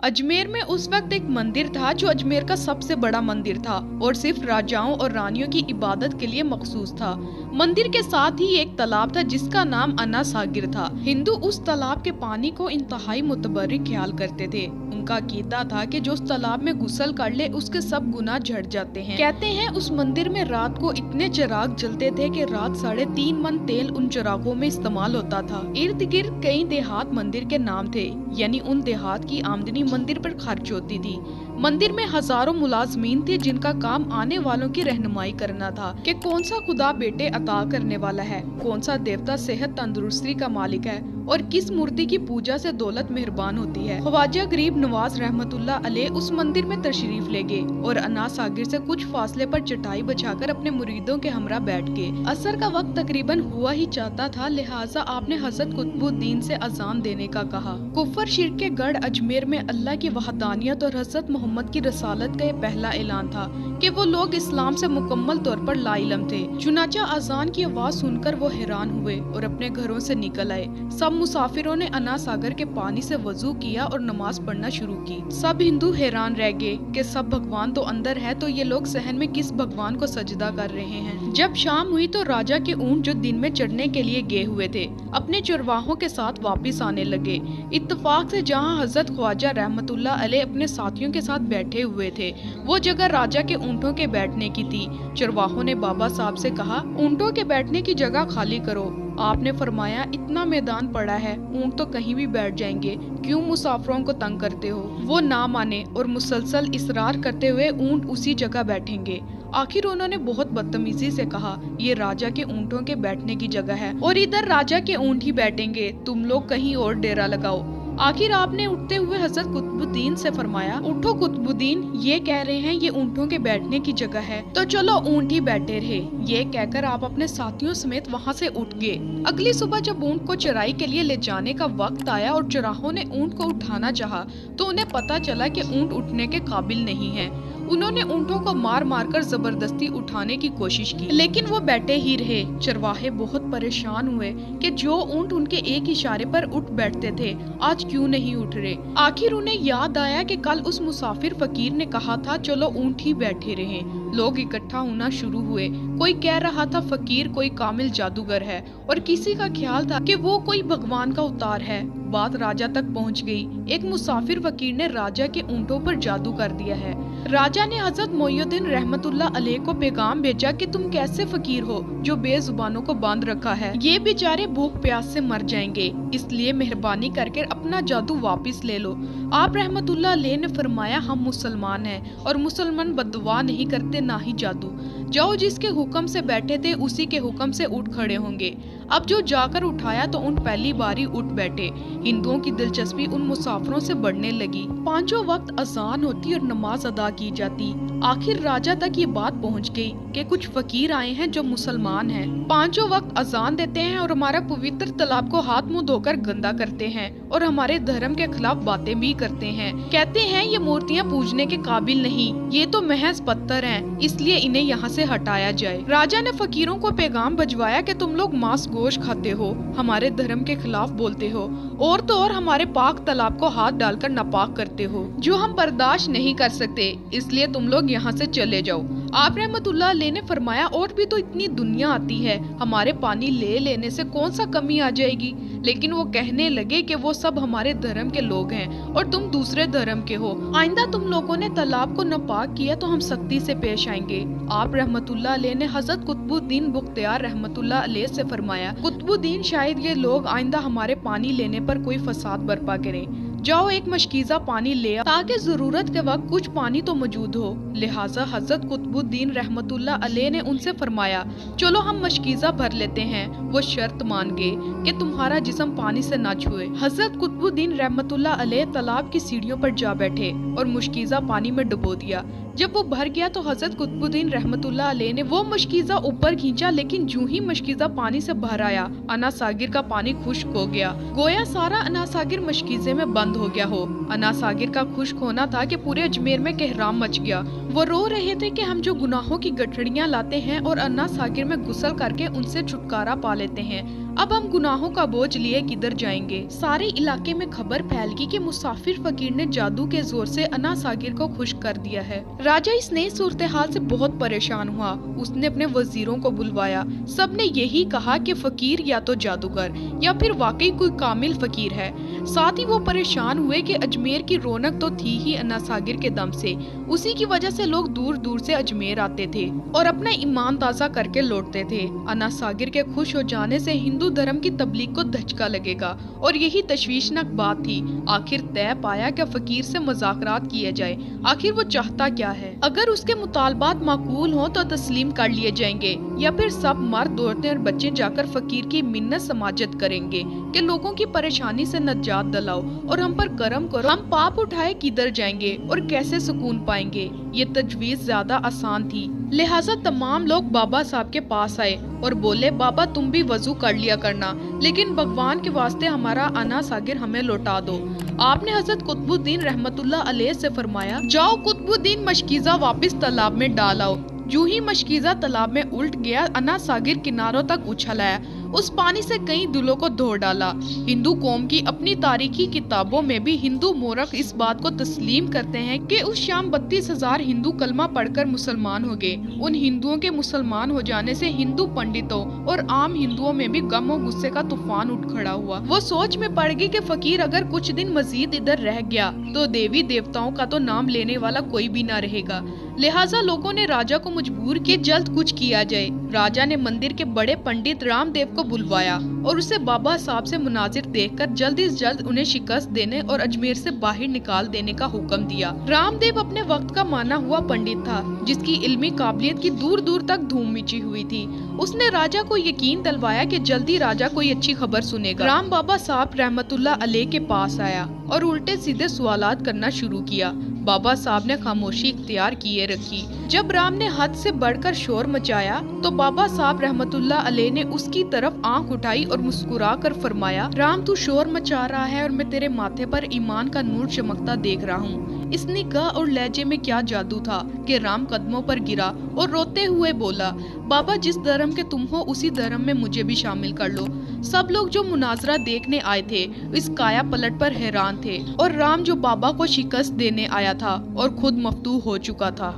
अजमेर में उस वक्त एक मंदिर था जो अजमेर का सबसे बड़ा मंदिर था और सिर्फ राजाओं और रानियों की इबादत के लिए मखसूस था। मंदिर के साथ ही एक तालाब था जिसका नाम अन्ना सागिर था। हिंदू उस तालाब के पानी को इंतहाई मुतबर्रिक ख्याल करते थे। उनका कीदा था कि जो उस तालाब में गुस्ल कर ले उसके सब गुनाह झड़ जाते हैं। कहते हैं उस मंदिर में रात को इतने चिराग जलते थे कि रात 3.5 मन तेल उन चिरागों में इस्तेमाल होता था। इर्द गिर्द कई देहात मंदिर के नाम थे, यानी उन देहात की आमदनी मंदिर पर खर्च होती थी। मंदिर में हजारों मुलाजमीन थे जिनका काम आने वालों की रहनुमाई करना था कि कौन सा खुदा बेटे अता करने वाला है, कौन सा देवता सेहत तंदुरुस्ती का मालिक है और किस मूर्ति की पूजा से दौलत मेहरबान होती है। ख्वाजा गरीब नवाज रहमतुल्लाह अलैह उस मंदिर में तशरीफ ले गए और अन्ना सागिर से कुछ फासले पर चटाई बिछाकर अपने मुरीदों के हमरा बैठ गए। असर का वक्त तकरीबन हुआ ही चाहता था, लिहाजा आपने हजरत कुतुबुद्दीन से अजान देने का कहा। कुफर शिर्क के गढ़ अजमेर में अल्लाह की वहदानियत और हजरत मोहम्मद की रसालत का ये पहला ऐलान था कि वो लोग इस्लाम से मुकम्मल तौर पर लाइलम थे। चुनाचा अजान की आवाज सुनकर वो हैरान हुए और अपने घरों से निकल आए। सब मुसाफिरों ने अन्ना सागर के पानी से वजू किया और नमाज पढ़ना शुरू की। सब हिंदू हैरान रह गए कि सब भगवान तो अंदर है, तो ये लोग सहन में किस भगवान को सजदा कर रहे हैं। जब शाम हुई तो राजा के ऊंट जो दिन में चढ़ने के लिए गए हुए थे अपने चरवाहों के साथ वापस आने लगे। इत्तफाक से जहाँ हजरत ख्वाजा रहमतुल्लाह अलैह अपने साथियों के साथ बैठे हुए थे वो जगह राजा के ऊँटों के बैठने की थी। चरवाहों ने बाबा साहब से कहा, ऊँटों के बैठने की जगह खाली करो। आपने फरमाया, इतना मैदान पड़ा है, ऊँट तो कहीं भी बैठ जाएंगे, क्यों मुसाफिरों को तंग करते हो। वो ना माने और मुसलसल इसरार करते हुए ऊँट उसी जगह बैठेंगे। आखिर उन्होंने बहुत बदतमीजी से कहा, ये राजा के ऊँटों के बैठने की जगह है और इधर राजा के ऊँट ही बैठेंगे, तुम लोग कहीं और डेरा लगाओ। आखिर आपने उठते हुए हजरत कुतुबुद्दीन से फरमाया, उठो कुतुबुद्दीन, ये कह रहे हैं ये ऊँटों के बैठने की जगह है, तो चलो ऊँट ही बैठे रहे। ये कहकर आप अपने साथियों समेत वहाँ से उठ गए। अगली सुबह जब ऊँट को चराई के लिए ले जाने का वक्त आया और चराहों ने ऊँट को उठाना चाहा तो उन्हें पता चला कि ऊँट उठने के काबिल नहीं है। उन्होंने ऊँटों को मार मार कर जबरदस्ती उठाने की कोशिश की, लेकिन वो बैठे ही रहे। चरवाहे बहुत परेशान हुए कि जो ऊँट उनके एक इशारे पर उठ बैठते थे आज क्यों नहीं उठ रहे। आखिर उन्हें याद आया कि कल उस मुसाफिर फकीर ने कहा था चलो ऊँट ही बैठे रहे। लोग इकट्ठा होना शुरू हुए। कोई कह रहा था फकीर कोई कामिल जादूगर है और किसी का ख्याल था कि वो कोई भगवान का अवतार है। बात राजा तक पहुंच गई। एक मुसाफिर फकीर ने राजा के ऊँटों पर जादू कर दिया है। राजा ने हजरत मोइनुद्दीन रहमतुल्लाह अलैह को पैगाम भेजा कि तुम कैसे फकीर हो जो बेजुबानों को बांध रखा है, ये बेचारे भूख प्यास से मर जाएंगे, इसलिए मेहरबानी करके अपना जादू वापस ले लो। आप रहमतुल्लाह अलैह ने फरमाया, हम मुसलमान हैं और मुसलमान बददुआ नहीं करते ना ही जादू। जाओ, जिसके हुक्म से बैठे थे उसी के हुक्म से उठ खड़े होंगे। अब जो जाकर उठाया तो उन पहली बारी उठ बैठे। हिंदुओं की दिलचस्पी उन मुसाफिरों से बढ़ने लगी। पांचों वक्त अजान होती और नमाज अदा की जाती। आखिर राजा तक ये बात पहुंच गई कि कुछ फकीर आए हैं जो मुसलमान हैं, पांचों वक्त अजान देते हैं और हमारा पवित्र तालाब को हाथ मुंह धोकर गंदा करते हैं और हमारे धर्म के खिलाफ बातें भी करते हैं। कहते हैं ये मूर्तियाँ पूजने के काबिल नहीं, ये तो महज पत्थर हैं, इसलिए इन्हें यहाँ से हटाया जाए। राजा ने फकीरों को पैगाम भिजवाया कि तुम लोग मांस गोश्त खाते हो, हमारे धर्म के खिलाफ बोलते हो और तो और हमारे पाक तालाब को हाथ डालकर नापाक करते हो, जो हम बर्दाश्त नहीं कर सकते, इसलिए तुम लोग यहाँ से चले जाओ। आप रहमतुल्लाह अलैह ने फरमाया, और भी तो इतनी दुनिया आती है, हमारे पानी ले लेने से कौन सा कमी आ जाएगी। लेकिन वो कहने लगे कि वो सब हमारे धर्म के लोग हैं और तुम दूसरे धर्म के हो। आइंदा तुम लोगों ने तालाब को नापाक किया तो हम सख्ती से पेश आएंगे। आप रहमतुल्लाह अलैह ने हजरत कुतुबुद्दीन बुख्तियार रहमतुल्लाह अलैह से फरमाया, कुतुबुद्दीन शायद ये लोग आइंदा हमारे पानी लेने पर कोई फसाद बर्पा करें। जाओ एक मशकीज़ा पानी ले आओ ताकि जरूरत के वक्त कुछ पानी तो मौजूद हो। लिहाजा हजरत कुतुबुद्दीन रहमतुल्लाह अलैह ने उनसे फरमाया, चलो हम मशकीज़ा भर लेते हैं। वो शर्त मान गए कि तुम्हारा जिस्म पानी से ना छुए। हजरत कुतुबुद्दीन रहमतुल्लाह अलैह तालाब की सीढ़ियों पर जा बैठे और मशकीज़ा पानी में डुबो दिया। जब वो भर गया तो हजरत कुतुबुद्दीन रहमतुल्लाह अलैह ने वो मशकीज़ा ऊपर खींचा, लेकिन जूं ही मशकीज़ा पानी से भर आया अन्ना सागिर का पानी खुश्क हो गया। गोया सारा अन्ना सागिर मशकीज़े में बंद हो गया हो। अन्ना सागिर का खुश्क होना था कि पूरे अजमेर में कहराम मच गया। वो रो रहे थे कि हम जो गुनाहों की गठड़ियाँ लाते हैं और अन्ना सागिर में गुस्ल करके उनसे छुटकारा पा लेते हैं, अब हम गुनाहों का बोझ लिए किधर जाएंगे। सारे इलाके में खबर फैल गई कि मुसाफिर फकीर ने जादू के जोर से अन्ना सागिर को खुश कर दिया है। राजा इस नई सूरत हाल से बहुत परेशान हुआ। उसने अपने वजीरों को बुलवाया। सबने यही कहा कि फकीर या तो जादूगर या फिर वाकई कोई कामिल फकीर है। साथ ही वो परेशान हुए कि अजमेर की रौनक तो थी ही अन्ना सागिर के दम से। उसी की वजह से लोग दूर दूर से अजमेर आते थे और अपना ईमान ताज़ा करके लौटते थे। अन्ना सागिर के खुश हो जाने से हिंदू धर्म की तबलीग को धचका लगेगा और यही तशवीशनाक बात थी। आखिर तय पाया कि फकीर से मुज़ाकरात किए जाए। आखिर वो चाहता क्या है? अगर उसके मुतालबात माकूल हों तो तस्लीम कर लिए जाएंगे या फिर सब मर्द, औरतें और बच्चे जाकर फकीर की मिन्नत समाजत करेंगे कि लोगों की परेशानी से नजात दिलाओ और हम पर करम करो। हम पाप उठाए किधर जाएंगे और कैसे सुकून पाएंगे? ये तजवीज ज्यादा आसान थी। लिहाजा तमाम लोग बाबा साहब के पास आए और बोले, बाबा तुम भी वजू कर लिया करना, लेकिन भगवान के वास्ते हमारा अन्ना सागिर हमें लौटा दो। आपने हजरत कुतुबुद्दीन रहमतुल्लाह अलैह से फरमाया, जाओ कुतुबुद्दीन मशकीजा वापस तालाब में डाल आओ। यूं ही मशकीजा तालाब में उल्ट गया। अन्ना सागिर किनारों तक उछल आया। उस पानी से कई दिलों को धो डाला। हिंदू कौम की अपनी तारीखी किताबों में भी हिंदू मोरख इस बात को तस्लीम करते हैं कि उस शाम 32,000 हिंदू कलमा पढ़कर मुसलमान हो गए। उन हिंदुओं के मुसलमान हो जाने से हिंदू पंडितों और आम हिंदुओं में भी गम और गुस्से का तूफान उठ खड़ा हुआ। वो सोच में पड़ गई कि फकीर अगर कुछ दिन मजीद इधर रह गया तो देवी देवताओं का तो नाम लेने वाला कोई भी न रहेगा। लिहाजा लोगों ने राजा को मजबूर किया जल्द कुछ किया जाए। राजा ने मंदिर के बड़े पंडित रामदेव को बुलवाया और उसे बाबा साहब से मुनाजिर देखकर जल्दी से जल्द उन्हें शिकस्त देने और अजमेर से बाहर निकाल देने का हुक्म दिया। रामदेव अपने वक्त का माना हुआ पंडित था, जिसकी इल्मी काबिलियत की दूर दूर तक धूम मची हुई थी। उसने राजा को यकीन दिलवाया कि जल्दी राजा कोई अच्छी खबर सुनेगा। राम बाबा साहब रहमतुल्लाह अलैह के पास आया और उल्टे सीधे सवालात करना शुरू किया। बाबा साहब ने खामोशी इख्तियार किए रखी। जब राम ने हद से बढ़कर शोर मचाया तो बाबा साहब रहमतुल्लाह अलैह ने उसकी तरफ आंख उठाई और मुस्कुरा कर फरमाया, राम तू शोर मचा रहा है और मैं तेरे माथे पर ईमान का नूर चमकता देख रहा हूँ। इस निगाह और लहजे में क्या जादू था कि राम कदमों पर गिरा और रोते हुए बोला, बाबा जिस धर्म के तुम हो उसी धर्म में मुझे भी शामिल कर लो। सब लोग जो मुनाजरा देखने आए थे इस काया पलट पर हैरान थे और राम जो बाबा को शिकस्त देने आया था और खुद मफ्तूह हो चुका था।